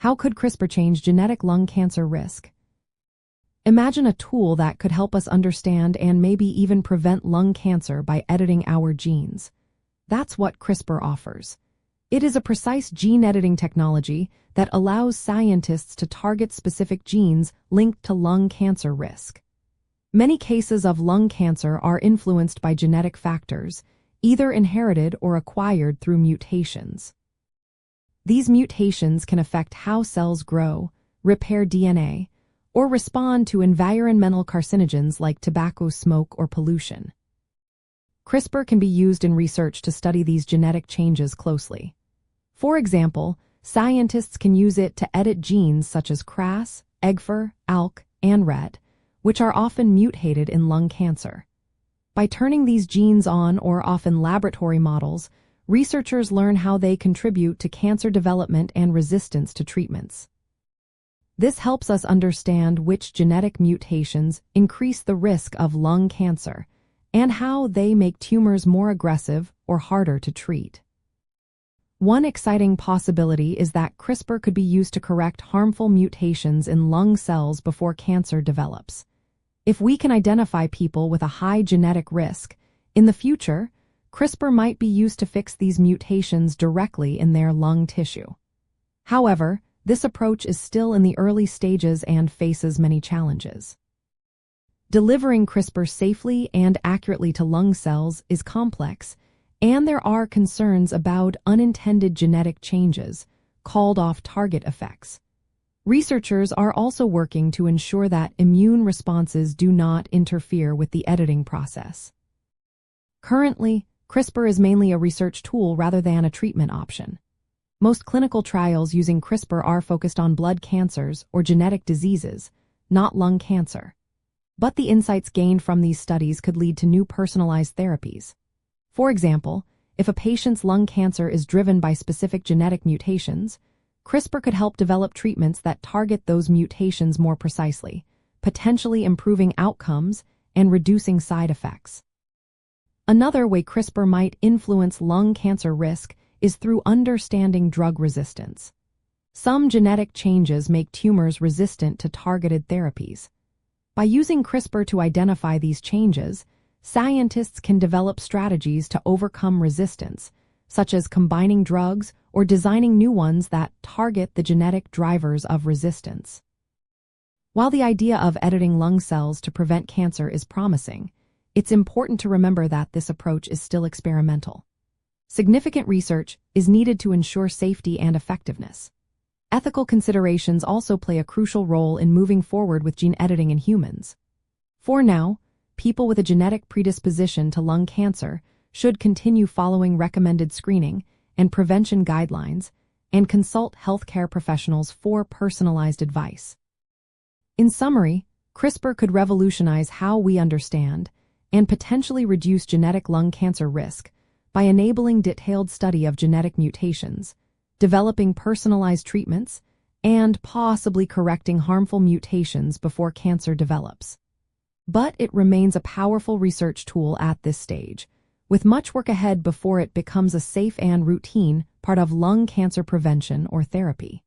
How could CRISPR change genetic lung cancer risk? Imagine a tool that could help us understand and maybe even prevent lung cancer by editing our genes. That's what CRISPR offers. It is a precise gene editing technology that allows scientists to target specific genes linked to lung cancer risk. Many cases of lung cancer are influenced by genetic factors, either inherited or acquired through mutations. These mutations can affect how cells grow, repair DNA, or respond to environmental carcinogens like tobacco smoke or pollution. CRISPR can be used in research to study these genetic changes closely. For example, scientists can use it to edit genes such as CRAS, EGFR, ALK, and RET, which are often mutated in lung cancer. By turning these genes on or off in laboratory models, researchers learn how they contribute to cancer development and resistance to treatments. This helps us understand which genetic mutations increase the risk of lung cancer and how they make tumors more aggressive or harder to treat. One exciting possibility is that CRISPR could be used to correct harmful mutations in lung cells before cancer develops. If we can identify people with a high genetic risk, in the future, CRISPR might be used to fix these mutations directly in their lung tissue. However, this approach is still in the early stages and faces many challenges. Delivering CRISPR safely and accurately to lung cells is complex, and there are concerns about unintended genetic changes, called off-target effects. Researchers are also working to ensure that immune responses do not interfere with the editing process. Currently, CRISPR is mainly a research tool rather than a treatment option. Most clinical trials using CRISPR are focused on blood cancers or genetic diseases, not lung cancer. But the insights gained from these studies could lead to new personalized therapies. For example, if a patient's lung cancer is driven by specific genetic mutations, CRISPR could help develop treatments that target those mutations more precisely, potentially improving outcomes and reducing side effects. Another way CRISPR might influence lung cancer risk is through understanding drug resistance. Some genetic changes make tumors resistant to targeted therapies. By using CRISPR to identify these changes, scientists can develop strategies to overcome resistance, such as combining drugs or designing new ones that target the genetic drivers of resistance. While the idea of editing lung cells to prevent cancer is promising, it's important to remember that this approach is still experimental. Significant research is needed to ensure safety and effectiveness. Ethical considerations also play a crucial role in moving forward with gene editing in humans. For now, people with a genetic predisposition to lung cancer should continue following recommended screening and prevention guidelines and consult healthcare professionals for personalized advice. In summary, CRISPR could revolutionize how we understand and potentially reduce genetic lung cancer risk by enabling detailed study of genetic mutations, developing personalized treatments, and possibly correcting harmful mutations before cancer develops. But it remains a powerful research tool at this stage, with much work ahead before it becomes a safe and routine part of lung cancer prevention or therapy.